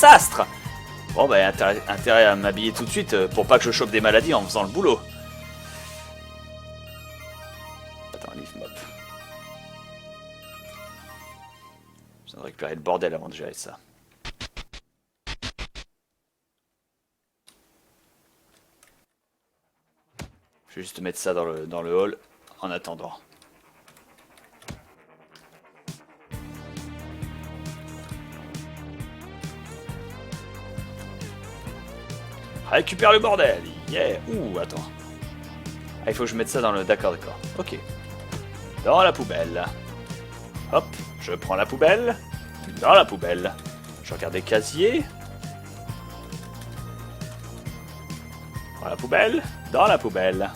désastre. Bon bah intérêt à m'habiller tout de suite pour pas que je chope des maladies en faisant le boulot. Attends, leave mop. Je viens de récupérer le bordel avant de gérer ça. Je vais juste mettre ça dans le hall en attendant. Récupère le bordel. Yeah. Ouh, attends. Ah, il faut que je mette ça dans le... D'accord. Ok. Dans la poubelle. Hop, je prends la poubelle. Dans la poubelle. Je regarde les casiers. Prends la poubelle. Dans la poubelle.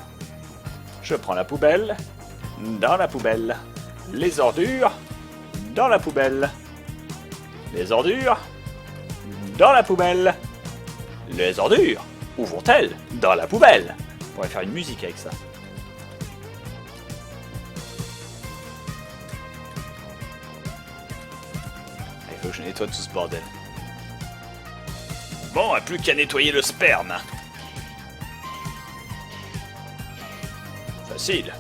Je prends la poubelle. Dans la poubelle. Les ordures. Dans la poubelle. Les ordures. Dans la poubelle. Les ordures. Où vont-elles? Dans la poubelle. On pourrait faire une musique avec ça. Il faut que je nettoie tout ce bordel. Bon, plus qu'à nettoyer le sperme. Facile.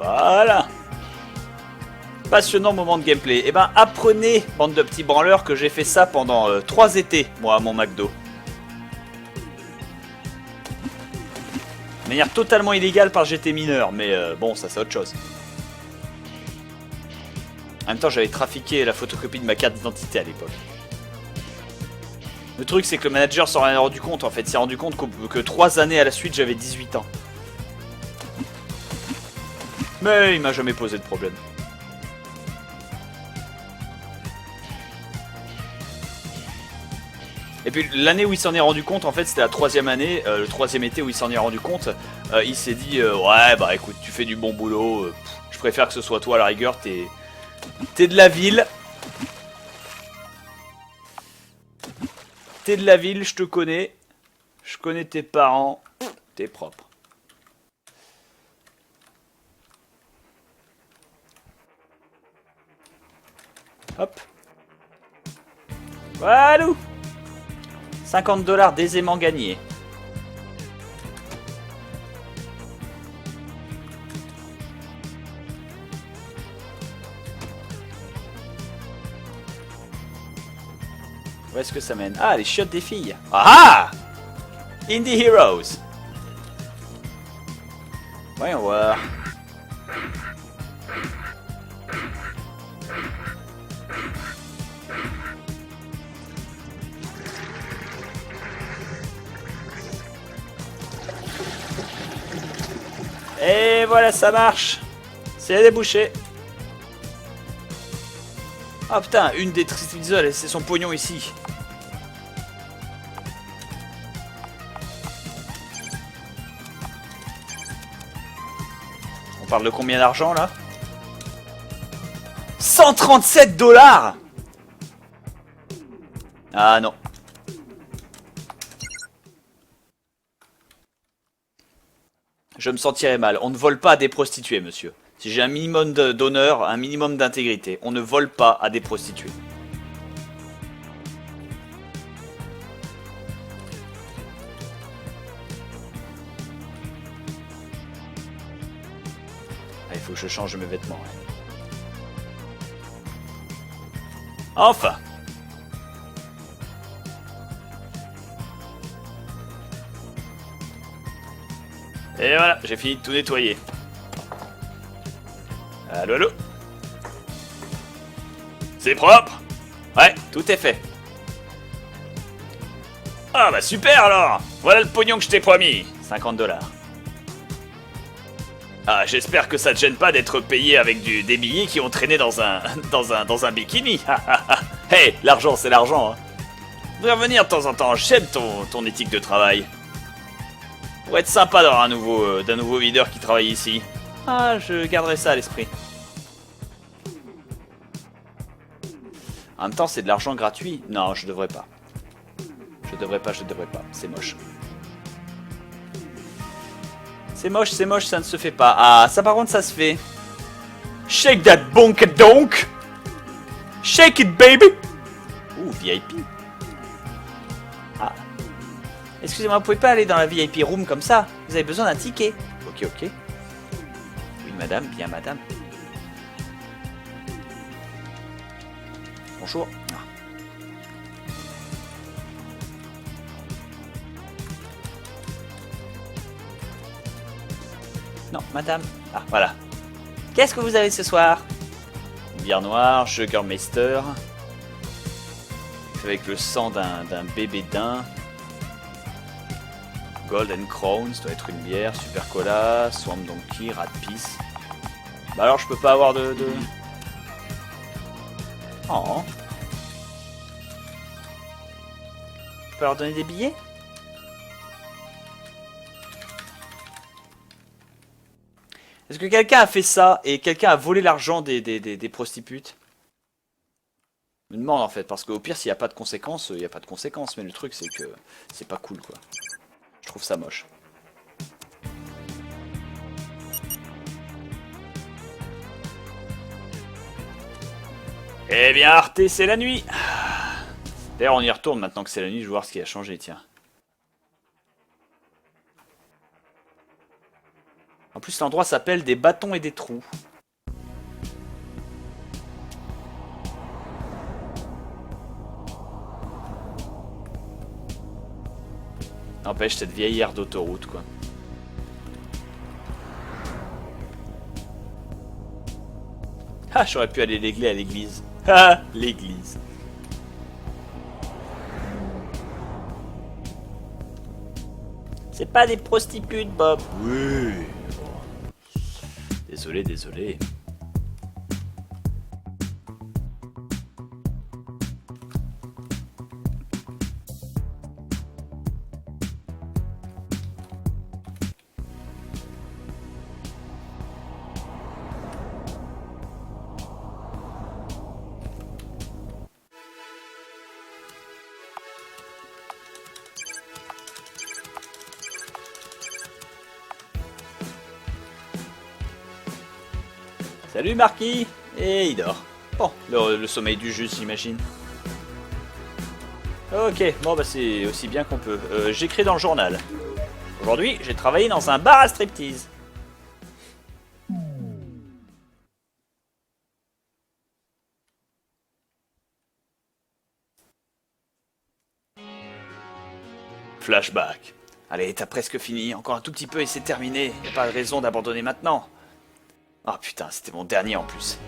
Voilà. Passionnant moment de gameplay. Eh ben, apprenez, bande de petits branleurs, que j'ai fait ça pendant 3 étés, moi, à mon McDo. De manière totalement illégale par j'étais mineur, mais bon, ça c'est autre chose. En même temps, j'avais trafiqué la photocopie de ma carte d'identité à l'époque. Le truc, c'est que le manager s'en est rendu compte, en fait. Il s'est rendu compte que 3 années à la suite, j'avais 18 ans. Mais il m'a jamais posé de problème. Et puis l'année où il s'en est rendu compte, en fait, c'était la 3e année, le 3e été où il s'en est rendu compte. Il s'est dit, ouais, bah écoute, tu fais du bon boulot, je préfère que ce soit toi à la rigueur, t'es de la ville. T'es de la ville, je te connais. Je connais tes parents, t'es propre. Hop. Voilà. 50 $ aisément gagnés. Où est-ce que ça mène? Ah, les chiottes des filles. Ah ah! Indie Heroes. Voyons voir. Et voilà, ça marche. C'est débouché. Ah putain, une des tristes, elle c'est son pognon ici. On parle de combien d'argent là? 137 $. Ah non. Je me sentirais mal. On ne vole pas à des prostituées, monsieur. Si j'ai un minimum d'honneur, un minimum d'intégrité, on ne vole pas à des prostituées. Ah, il faut que je change mes vêtements. Ouais. Enfin. Et voilà, j'ai fini de tout nettoyer. Allô, allô? C'est propre? Ouais, tout est fait. Ah bah super alors! Voilà le pognon que je t'ai promis. 50 $. Ah, j'espère que ça te gêne pas d'être payé avec des billets qui ont traîné dans un bikini. Hey, l'argent c'est l'argent. Hein. Je voudrais revenir de temps en temps, j'aime ton éthique de travail. Pourrait être sympa d'avoir d'un nouveau videur qui travaille ici. Ah, je garderai ça à l'esprit. En même temps, c'est de l'argent gratuit. Non, je devrais pas. Je devrais pas. C'est moche. C'est moche, ça ne se fait pas. Ah, ça par contre, ça se fait. Shake that bonk donk. Shake it, baby. Ouh, VIP. Ah. Excusez-moi, vous pouvez pas aller dans la VIP room comme ça. Vous avez besoin d'un ticket. Ok. Oui, madame, bien madame. Bonjour. Ah. Non, madame. Ah, voilà. Qu'est-ce que vous avez ce soir? Bière noire, Jägermeister. Avec le sang d'un bébé daim. Golden Crown, ça doit être une bière. Super Cola, Swamp Donkey, Rat Peace. Bah alors je peux pas avoir de... Oh. Je peux leur donner des billets? Est-ce que quelqu'un a fait ça et quelqu'un a volé l'argent des prostitutes? Je me demande en fait, parce qu'au pire s'il n'y a pas de conséquences, il n'y a pas de conséquences, mais le truc c'est que c'est pas cool quoi. Je trouve ça moche. Eh bien Arte, c'est la nuit. D'ailleurs on y retourne maintenant que c'est la nuit, je vais voir ce qui a changé, tiens. En plus l'endroit s'appelle des bâtons et des trous. N'empêche cette vieille aire d'autoroute quoi. Ah, j'aurais pu aller à l'église. Ah, l'église. C'est pas des prostituées, Bob. Oui. Désolé. Salut Marquis. Et il dort. Bon, le sommeil du juste, j'imagine. Ok, bon bah c'est aussi bien qu'on peut. J'écris dans le journal. Aujourd'hui, j'ai travaillé dans un bar à striptease. Flashback. Allez, t'as presque fini. Encore un tout petit peu et c'est terminé. Y a pas de raison d'abandonner maintenant. Ah putain, c'était mon dernier en plus.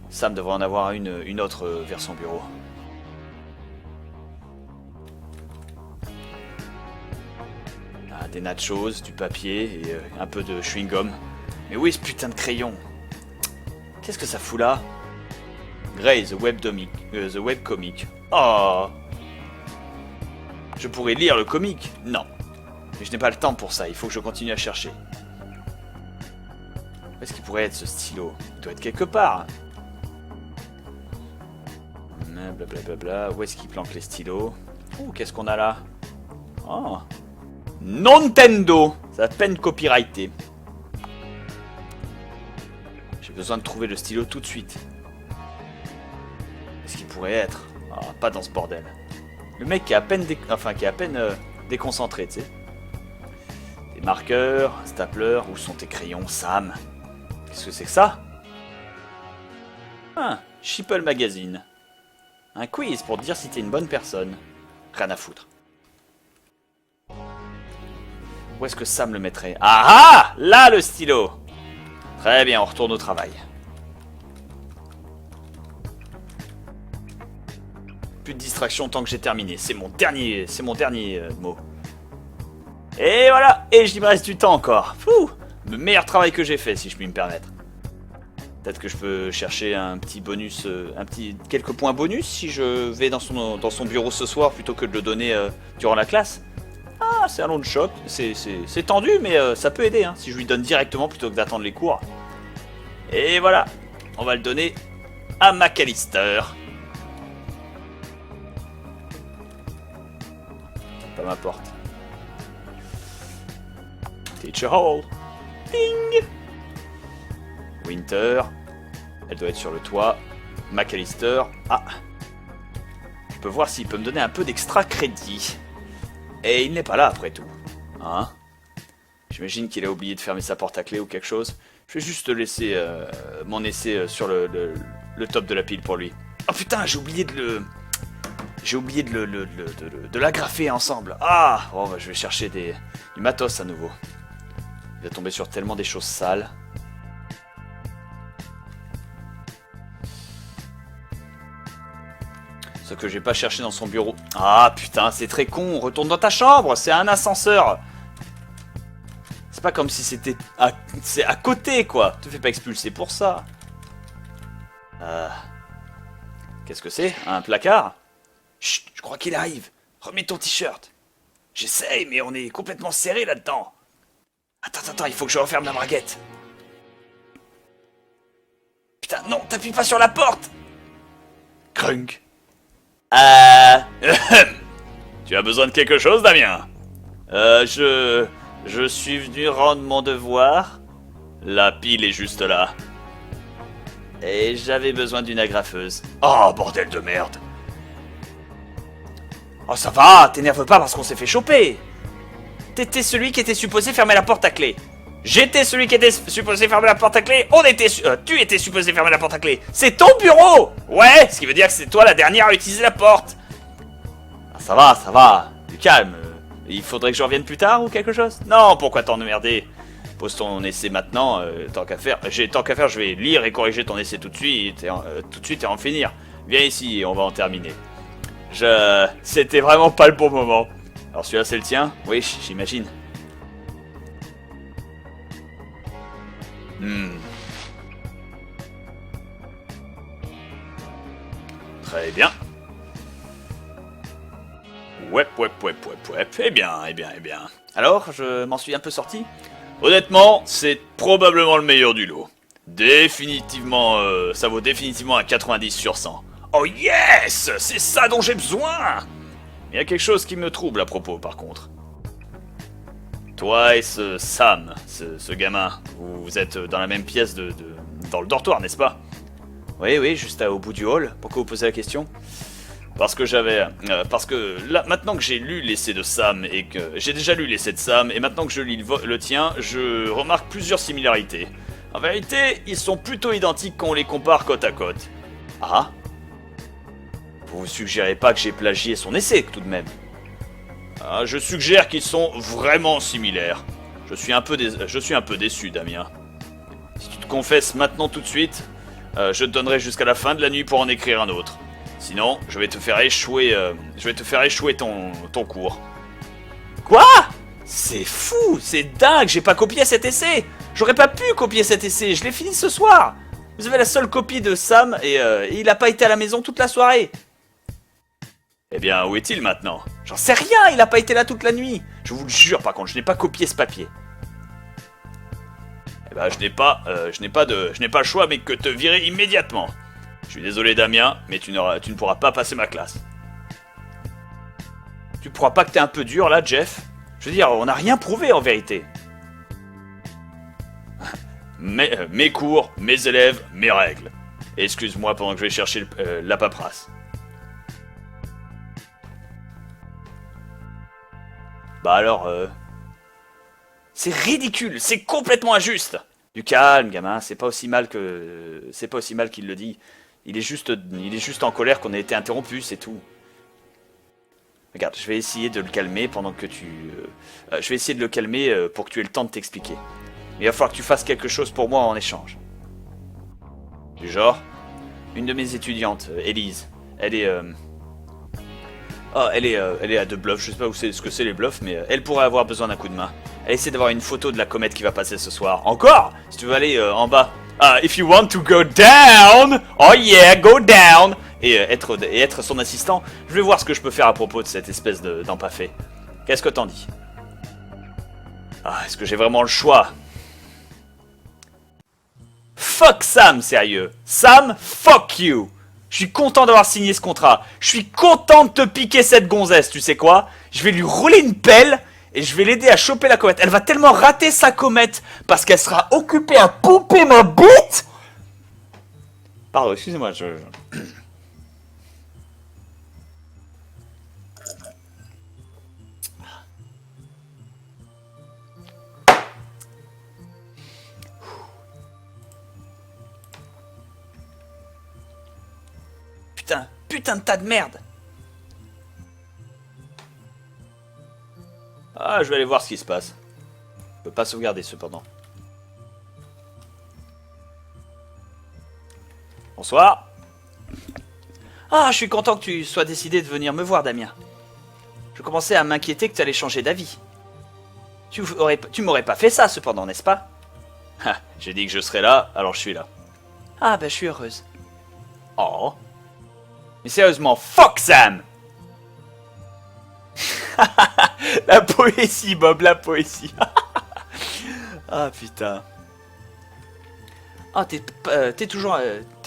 Sam devrait en avoir une autre vers son bureau. Ah, des nachos, du papier et un peu de chewing-gum. Mais où est ce putain de crayon? Qu'est-ce que ça fout là? Grey, the webcomic. Oh! Je pourrais lire le comic? Non. Mais je n'ai pas le temps pour ça, il faut que je continue à chercher. Où est-ce qu'il pourrait être ce stylo? Il doit être quelque part. Blablabla. Où est-ce qu'il planque les stylos? Ouh, qu'est-ce qu'on a là? Oh. Nintendo! Ça a peine copyrighté. J'ai besoin de trouver le stylo tout de suite. Qu'est-ce qu'il pourrait être? Ah, pas dans ce bordel. Le mec qui est à peine, déconcentré, tu sais. Des marqueurs, un stapler, où sont tes crayons, Sam? Qu'est-ce que c'est que ça? Ah, Sheeple Magazine. Un quiz pour te dire si t'es une bonne personne. Rien à foutre. Où est-ce que Sam le mettrait? Ah ah! Là, le stylo! Très bien, on retourne au travail. Plus de distraction tant que j'ai terminé. C'est mon dernier mot. Et voilà! Et j'y me reste du temps encore. Fou! Le meilleur travail que j'ai fait, si je puis me permettre. Peut-être que je peux chercher un petit bonus, quelques points bonus si je vais dans son bureau ce soir plutôt que de le donner durant la classe. Ah, c'est un long shot. C'est tendu, mais ça peut aider hein, si je lui donne directement plutôt que d'attendre les cours. Et voilà, on va le donner à McAllister. Pas ma porte. Teacher Hall. Ping. Winter. Elle doit être sur le toit. McAllister. Ah. Je peux voir s'il peut me donner un peu d'extra crédit. Et il n'est pas là après tout. Hein? J'imagine qu'il a oublié de fermer sa porte à clé ou quelque chose. Je vais juste laisser mon essai sur le top de la pile pour lui. Oh putain, j'ai oublié de l'agrafer ensemble. Ah, oh, bah, je vais chercher du matos à nouveau. Il va tomber sur tellement des choses sales. Ce que j'ai pas cherché dans son bureau. Ah putain, c'est très con. Retourne dans ta chambre, c'est un ascenseur. C'est pas comme si c'était c'est à côté, quoi. Te fais pas expulser pour ça. Qu'est-ce que c'est? Un placard? Chut, je crois qu'il arrive. Remets ton t-shirt. J'essaye, mais on est complètement serré là-dedans. Attends, il faut que je referme la braguette. Putain, non, t'appuies pas sur la porte. Crunk. Tu as besoin de quelque chose, Damien? Je suis venu rendre mon devoir. La pile est juste là. Et j'avais besoin d'une agrafeuse. Oh, bordel de merde. Oh, ça va, t'énerve pas parce qu'on s'est fait choper. T'étais celui qui était supposé fermer la porte à clé. J'étais celui qui était supposé fermer la porte à clé. Tu étais supposé fermer la porte à clé. C'est ton bureau. Ouais, ce qui veut dire que c'est toi la dernière à utiliser la porte. Ah, ça va. Du calme. Il faudrait que je revienne plus tard ou quelque chose? Non, pourquoi t'emmerder? Pose ton essai maintenant, tant qu'à faire. Je vais lire et corriger ton essai tout de suite et en finir. Viens ici et on va en terminer. C'était vraiment pas le bon moment. Alors celui-là c'est le tien? Oui, j'imagine. Très bien. Ouais. Eh bien. Alors, je m'en suis un peu sorti? Honnêtement, c'est probablement le meilleur du lot. Définitivement, ça vaut définitivement un 90 sur 100. Oh yes! C'est ça dont j'ai besoin! Il y a quelque chose qui me trouble à propos, par contre. Toi et ce Sam, ce gamin, vous êtes dans la même pièce dans le dortoir, n'est-ce pas? Oui, juste au bout du hall. Pourquoi vous posez la question? Parce que là, maintenant que j'ai lu l'essai de Sam et que j'ai déjà lu l'essai de Sam et maintenant que je lis le tien, je remarque plusieurs similarités. En vérité, ils sont plutôt identiques quand on les compare côte à côte. Ah? Vous suggérez pas que j'ai plagié son essai, tout de même? Ah, je suggère qu'ils sont vraiment similaires. Je suis un peu déçu, Damien. Si tu te confesses maintenant tout de suite, je te donnerai jusqu'à la fin de la nuit pour en écrire un autre. Sinon, je vais te faire échouer ton cours. Quoi? C'est fou, c'est dingue, j'ai pas copié cet essai. J'aurais pas pu copier cet essai, je l'ai fini ce soir. Vous avez la seule copie de Sam et il a pas été à la maison toute la soirée. Eh bien, où est-il maintenant? J'en sais rien, il a pas été là toute la nuit. Je vous le jure, par contre, je n'ai pas copié ce papier. Eh ben, je n'ai pas le choix, mais que te virer immédiatement. Je suis désolé, Damien, mais tu ne pourras pas passer ma classe. Tu crois pas que t'es un peu dur, là, Jeff? Je veux dire, on n'a rien prouvé, en vérité. Mes cours, mes élèves, mes règles. Excuse-moi pendant que je vais chercher la paperasse. Bah alors, c'est ridicule, c'est complètement injuste. Du calme, gamin, c'est pas aussi mal qu'il le dit. Il est juste en colère qu'on ait été interrompu, c'est tout. Regarde, je vais essayer de le calmer pendant que je vais essayer de le calmer pour que tu aies le temps de t'expliquer. Mais il va falloir que tu fasses quelque chose pour moi en échange. Du genre, une de mes étudiantes, Elise, elle est à de bluffs, je sais pas ce que c'est les bluffs, mais elle pourrait avoir besoin d'un coup de main. Elle essaie d'avoir une photo de la comète qui va passer ce soir. Encore? Si tu veux aller en bas. If you want to go down, oh yeah, go down. Et être son assistant, je vais voir ce que je peux faire à propos de cette espèce d'empaffé. Qu'est-ce que t'en dis? Ah, est-ce que j'ai vraiment le choix? fuck Sam, sérieux. Sam, fuck you. Je suis content d'avoir signé ce contrat. Je suis content de te piquer cette gonzesse, tu sais quoi? Je vais lui rouler une pelle et je vais l'aider à choper la comète. Elle va tellement rater sa comète parce qu'elle sera occupée à pouper ma bite. Pardon, excusez-moi, Putain de tas de merde. Ah, je vais aller voir ce qui se passe. Je peux pas sauvegarder cependant. Bonsoir. Ah, je suis content que tu sois décidé de venir me voir, Damien. Je commençais à m'inquiéter que tu allais changer d'avis. Tu m'aurais pas fait ça cependant, n'est-ce pas? Ah, j'ai dit que je serais là, alors je suis là. Ah, bah je suis heureuse. Oh. Mais sérieusement, fuck Sam. La poésie, Bob, la poésie. Ah putain. Ah, t'es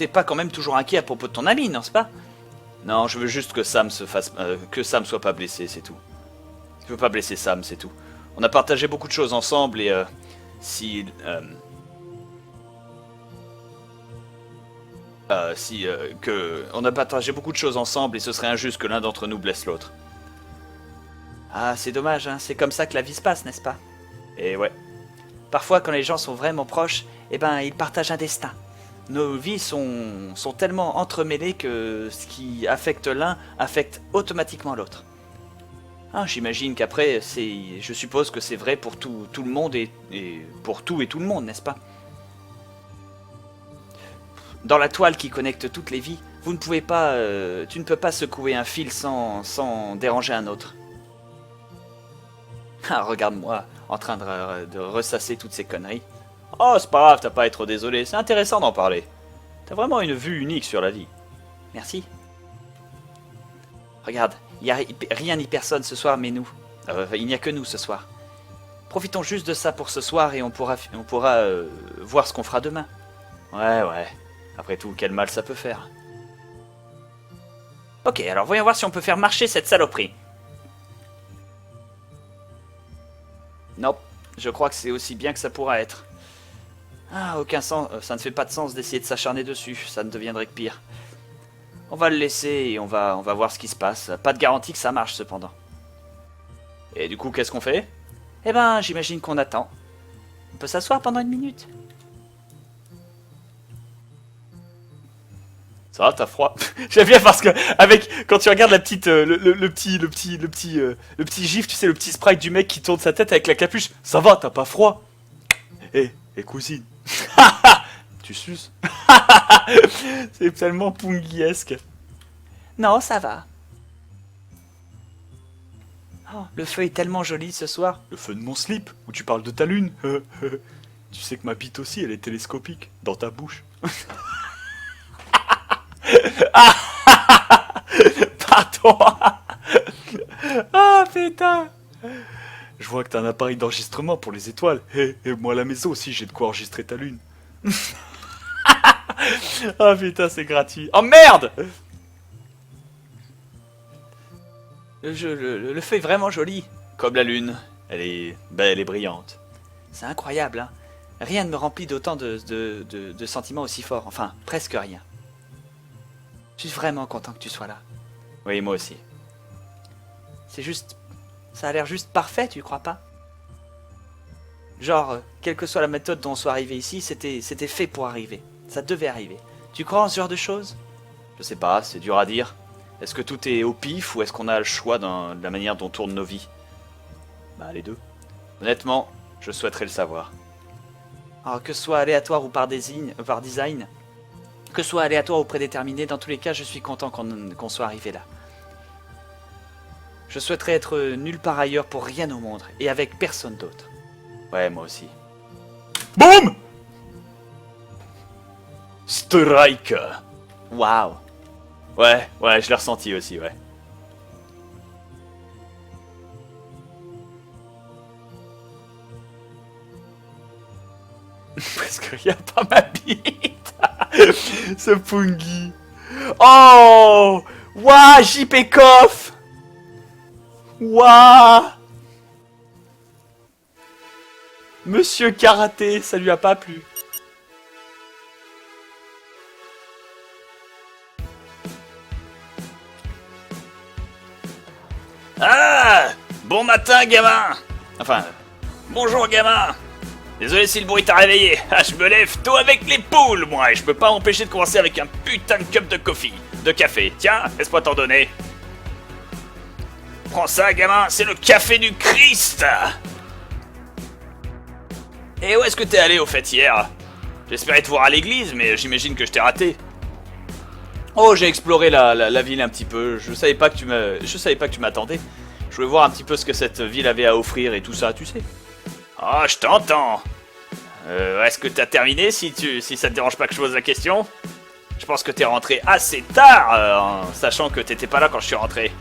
pas quand même toujours inquiet à propos de ton ami, n'est-ce pas? Non, je veux juste que Sam que Sam soit pas blessé, c'est tout. Je veux pas blesser Sam, c'est tout. On a partagé beaucoup de choses ensemble et on a partagé beaucoup de choses ensemble et ce serait injuste que l'un d'entre nous blesse l'autre. Ah, c'est dommage, hein, c'est comme ça que la vie se passe, n'est-ce pas? Et ouais. Parfois, quand les gens sont vraiment proches, eh ben, ils partagent un destin. Nos vies sont tellement entremêlées que ce qui affecte l'un affecte automatiquement l'autre. Ah, j'imagine qu'après, je suppose que c'est vrai pour tout le monde et pour tout et tout le monde, n'est-ce pas? Dans la toile qui connecte toutes les vies, tu ne peux pas secouer un fil sans déranger un autre. Ah, regarde-moi, en train de ressasser toutes ces conneries. Oh, c'est pas grave, t'as pas à être désolé, c'est intéressant d'en parler. T'as vraiment une vue unique sur la vie. Merci. Regarde, il n'y a rien ni personne ce soir, mais nous. Il n'y a que nous ce soir. Profitons juste de ça pour ce soir et on pourra voir ce qu'on fera demain. Ouais. Après tout, quel mal ça peut faire. Ok, alors voyons voir si on peut faire marcher cette saloperie. Nope, je crois que c'est aussi bien que ça pourra être. Ah, aucun sens, ça ne fait pas de sens d'essayer de s'acharner dessus, ça ne deviendrait que pire. On va le laisser et on va voir ce qui se passe. Pas de garantie que ça marche cependant. Et du coup, qu'est-ce qu'on fait? Eh ben, j'imagine qu'on attend. On peut s'asseoir pendant une minute. Ça va, t'as froid? J'aime bien parce que quand tu regardes la petite le petit gif, tu sais, le petit sprite du mec qui tourne sa tête avec la capuche. Ça va, t'as pas froid? Eh cousine. Tu suces? C'est tellement pungiesque. Non, ça va. Oh, le feu est tellement joli ce soir. Le feu de mon slip, où tu parles de ta lune. Tu sais que ma bite aussi, elle est télescopique, dans ta bouche. Pardon. Ah putain. Je vois que t'as un appareil d'enregistrement pour les étoiles. Et moi à la maison aussi, j'ai de quoi enregistrer ta lune. Ah putain, c'est gratuit. Oh merde. Le feu est vraiment joli. Comme la lune. Elle est belle et brillante. C'est incroyable, hein. Rien ne me remplit d'autant de sentiments aussi forts. Enfin, presque rien. Je suis vraiment content que tu sois là. Oui, moi aussi. C'est juste... Ça a l'air juste parfait, tu crois pas? Genre, quelle que soit la méthode dont on soit arrivé ici, c'était fait pour arriver. Ça devait arriver. Tu crois en ce genre de choses? Je sais pas, c'est dur à dire. Est-ce que tout est au pif ou est-ce qu'on a le choix de la manière dont tournent nos vies? Bah, les deux. Honnêtement, je souhaiterais le savoir. Alors, que ce soit aléatoire ou par design, que ce soit aléatoire ou prédéterminé, dans tous les cas, je suis content qu'on soit arrivé là. Je souhaiterais être nulle part ailleurs pour rien au monde, et avec personne d'autre. Ouais, moi aussi. BOUM! Strike! Waouh! Ouais, je l'ai ressenti aussi, ouais. Parce qu'il n'y a pas ma bille. Ce Pungi. Oh! Ouah, JP Koff! Ouah! Monsieur Karaté, ça lui a pas plu. Ah! Bon matin, gamin! Enfin, bonjour, gamin! Désolé si le bruit t'a réveillé. Ah, je me lève tôt avec les poules, moi, et je peux pas m'empêcher de commencer avec un putain de cup de café. Tiens, laisse-moi t'en donner. Prends ça, gamin, c'est le café du Christ! Et où est-ce que t'es allé au fait hier? J'espérais te voir à l'église, mais j'imagine que je t'ai raté. Oh, j'ai exploré la ville un petit peu. Je savais pas que tu m'attendais. Je voulais voir un petit peu ce que cette ville avait à offrir et tout ça, tu sais. Oh, je t'entends. Est-ce que t'as terminé si ça te dérange pas que je pose la question? Je pense que t'es rentré assez tard, en sachant que t'étais pas là quand je suis rentré.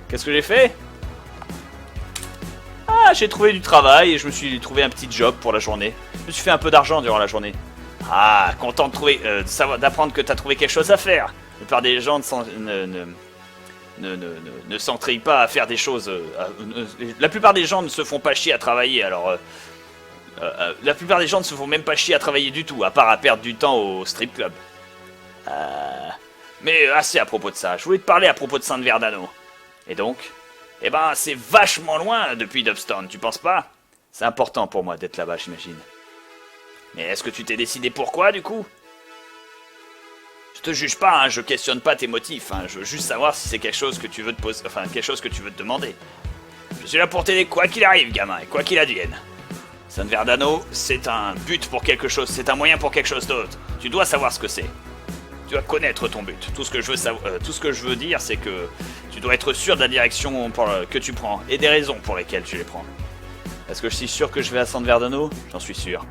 Qu'est-ce que j'ai fait? Ah, j'ai trouvé du travail et je me suis trouvé un petit job pour la journée. Je me suis fait un peu d'argent durant la journée. Ah, content de trouver, d'apprendre que t'as trouvé quelque chose à faire. La plupart des gens ne s'entraînent pas à faire des choses. La plupart des gens ne se font pas chier à travailler, alors... la plupart des gens ne se font même pas chier à travailler du tout, à part à perdre du temps au strip club. Mais assez à propos de ça, je voulais te parler à propos de San Verdano. Et donc? Eh ben, c'est vachement loin depuis Dubstone, tu penses pas? C'est important pour moi d'être là-bas, j'imagine. Mais est-ce que tu t'es décidé pourquoi, du coup? Je te juge pas, hein, je questionne pas tes motifs, hein, je veux juste savoir si c'est quelque chose que tu veux te poser, enfin, quelque chose que tu veux te demander. Je suis là pour t'aider quoi qu'il arrive, gamin, et quoi qu'il advienne. San Verdano, c'est un but pour quelque chose, c'est un moyen pour quelque chose d'autre. Tu dois savoir ce que c'est. Tu dois connaître ton but. Tout ce que je veux dire, c'est que tu dois être sûr de la direction que tu prends et des raisons pour lesquelles tu les prends. Est-ce que je suis sûr que je vais à San Verdano? J'en suis sûr.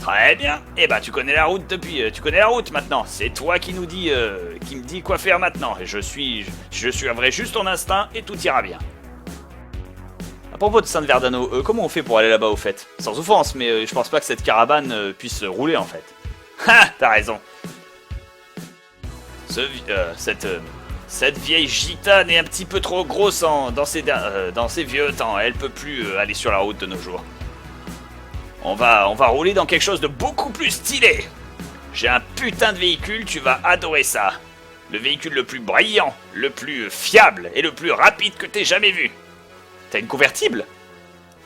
Très bien. Eh ben, tu connais la route maintenant. C'est toi qui me dis quoi faire maintenant. Et je suivrai juste ton instinct et tout ira bien. À propos de San Verdano, comment on fait pour aller là-bas au fait? Sans offense, mais je pense pas que cette caravane puisse rouler en fait. Ha, t'as raison. Cette vieille gitane est un petit peu trop grosse dans ses vieux temps. Elle peut plus aller sur la route de nos jours. On va rouler dans quelque chose de beaucoup plus stylé. J'ai un putain de véhicule, tu vas adorer ça. Le véhicule le plus brillant, le plus fiable et le plus rapide que t'aies jamais vu. T'as une convertible?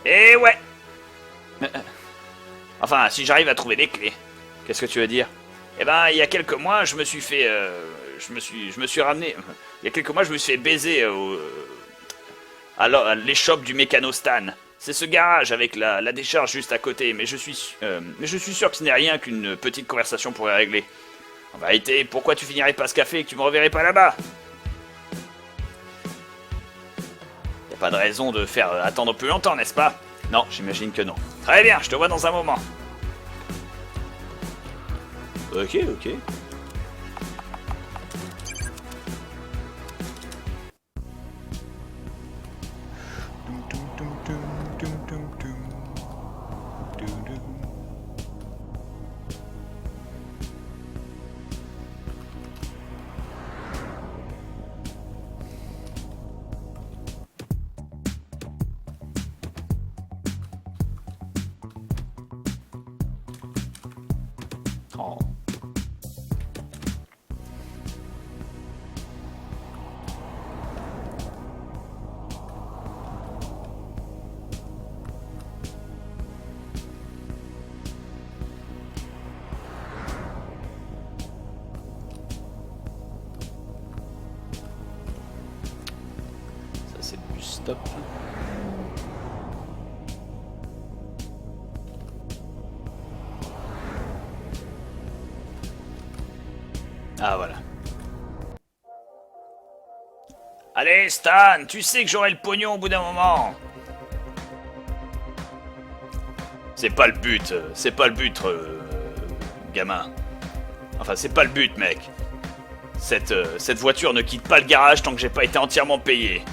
Eh ouais. Enfin, si j'arrive à trouver des clés. Qu'est-ce que tu veux dire? Eh ben, il y a quelques mois, je me suis fait... je me suis ramené... Il y a quelques mois, je me suis fait baiser à l'échoppe du Mécanostan. C'est ce garage avec la décharge juste à côté, mais je suis sûr que ce n'est rien qu'une petite conversation pourrait régler. En vérité, pourquoi tu finirais pas ce café et que tu me reverrais pas là-bas? Y a pas de raison de faire attendre plus longtemps, n'est-ce pas? Non, j'imagine que non. Très bien, je te vois dans un moment. Ok. Oh. Ça c'est le bus stop. Ah voilà. Allez Stan, tu sais que j'aurai le pognon au bout d'un moment. C'est pas le but, gamin. Enfin, c'est pas le but, mec. Cette voiture ne quitte pas le garage tant que j'ai pas été entièrement payé.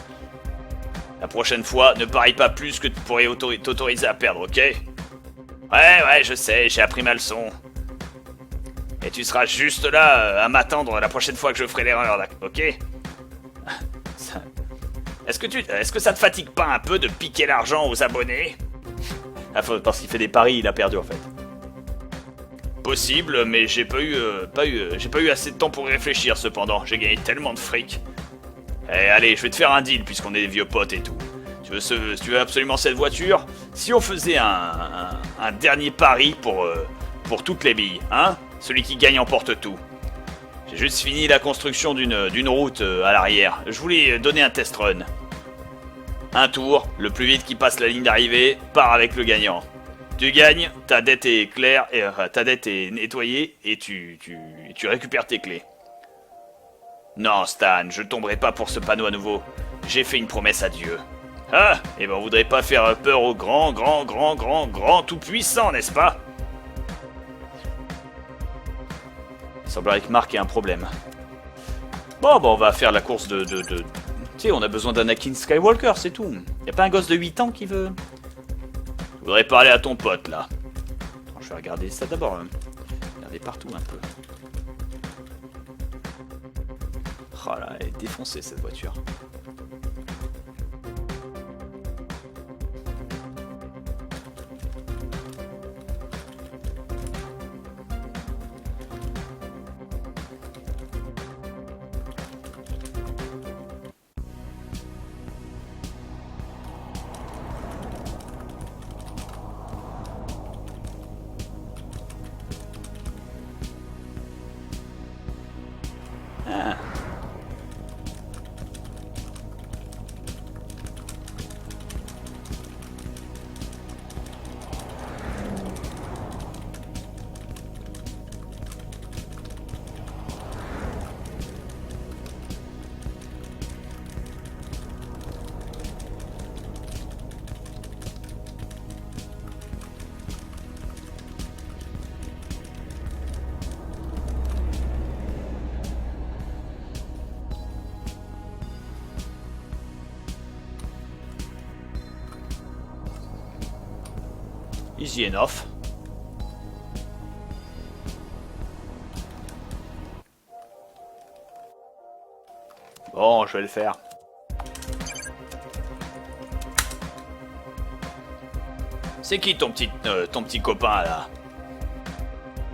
La prochaine fois, ne parie pas plus que tu pourrais t'autoriser à perdre, ok? Ouais, je sais, j'ai appris ma leçon. Et tu seras juste là à m'attendre la prochaine fois que je ferai l'erreur, ok? Est-ce que ça te fatigue pas un peu de piquer l'argent aux abonnés? Ah, parce qu'il fait des paris, il a perdu en fait. Possible, mais j'ai pas eu assez de temps pour réfléchir cependant. J'ai gagné tellement de fric. Eh, allez, je vais te faire un deal puisqu'on est des vieux potes et tout. Tu veux absolument cette voiture? Si on faisait un dernier pari pour toutes les billes, hein? Celui qui gagne emporte tout. J'ai juste fini la construction d'une route à l'arrière. Je voulais donner un test run. Un tour, le plus vite qui passe la ligne d'arrivée, part avec le gagnant. Tu gagnes, ta dette est claire, ta dette est nettoyée et tu récupères tes clés. Non, Stan, je tomberai pas pour ce panneau à nouveau. J'ai fait une promesse à Dieu. Ah, et ben on voudrait pas faire peur au grand tout-puissant, n'est-ce pas? Il semblerait que Mark ait un problème. Bon, on va faire la course de... Tu sais, on a besoin d'Anakin Skywalker, c'est tout. Y a pas un gosse de 8 ans qui veut... Je voudrais parler à ton pote, là. Attends, je vais regarder ça d'abord. Regarder partout, un peu. Oh là, elle est défoncée, cette voiture. Ah. Easy enough. Bon, je vais le faire. C'est qui ton petit copain là?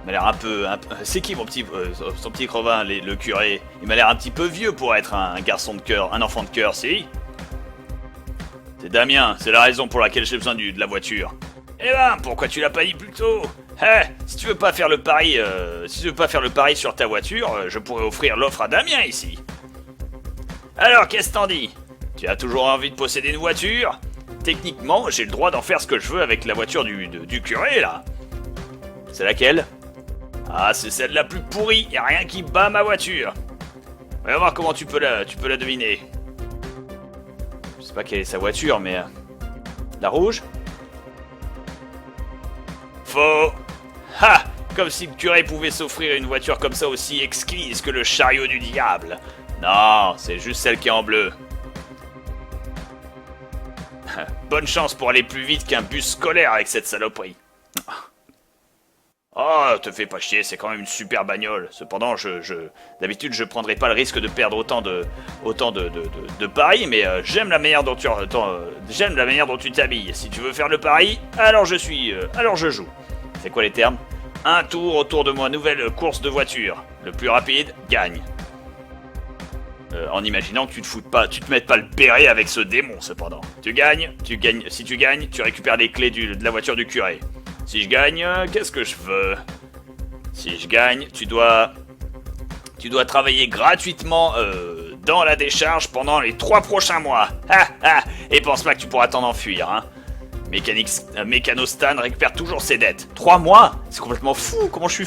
Il m'a l'air un peu... C'est qui mon petit... son petit crevin, le curé? Il m'a l'air un petit peu vieux pour être un garçon de cœur, un enfant de cœur, si? C'est Damien, c'est la raison pour laquelle j'ai besoin de la voiture. Eh ben, pourquoi tu l'as pas dit plus tôt? Si tu veux pas faire le pari, sur ta voiture, je pourrais offrir l'offre à Damien ici. Alors, qu'est-ce que t'en dis? Tu as toujours envie de posséder une voiture? Techniquement, j'ai le droit d'en faire ce que je veux avec la voiture du curé, là. C'est laquelle? Ah, c'est celle la plus pourrie, y'a rien qui bat ma voiture. On va voir comment tu peux la deviner. Je sais pas quelle est sa voiture, mais... La rouge? Faux. Ha! Comme si le curé pouvait s'offrir une voiture comme ça aussi exquise que le chariot du diable. Non, c'est juste celle qui est en bleu. Bonne chance pour aller plus vite qu'un bus scolaire avec cette saloperie. Oh, te fais pas chier, c'est quand même une super bagnole. Cependant, d'habitude, je prendrais pas le risque de perdre autant de paris, mais j'aime la manière dont tu t'habilles. Si tu veux faire le pari, alors je joue. C'est quoi les termes? Un tour autour de moi, nouvelle course de voiture. Le plus rapide gagne. En imaginant que tu te mettes pas le béret avec ce démon, cependant. Si tu gagnes, tu récupères les clés de la voiture du curé. Si je gagne, qu'est-ce que je veux? Si je gagne, tu dois travailler gratuitement dans la décharge pendant les 3 prochains mois. Et pense pas que tu pourras t'en enfuir, hein. Mécano Stan récupère toujours ses dettes. 3 mois? C'est complètement fou. Comment je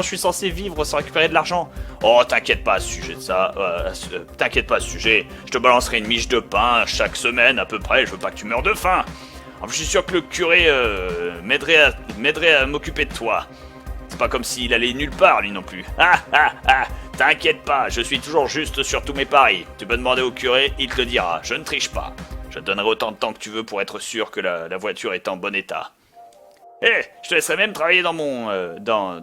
suis censé vivre sans récupérer de l'argent? Oh, t'inquiète pas à ce sujet de ça. T'inquiète pas à ce sujet. Je te balancerai une miche de pain chaque semaine à peu près. Je veux pas que tu meurs de faim. En plus, je suis sûr que le curé m'aiderait à m'occuper de toi. C'est pas comme s'il allait nulle part, lui non plus. T'inquiète pas, je suis toujours juste sur tous mes paris. Tu peux demander au curé, il te le dira. Je ne triche pas. Je te donnerai autant de temps que tu veux pour être sûr que la voiture est en bon état. Je te laisserai même travailler dans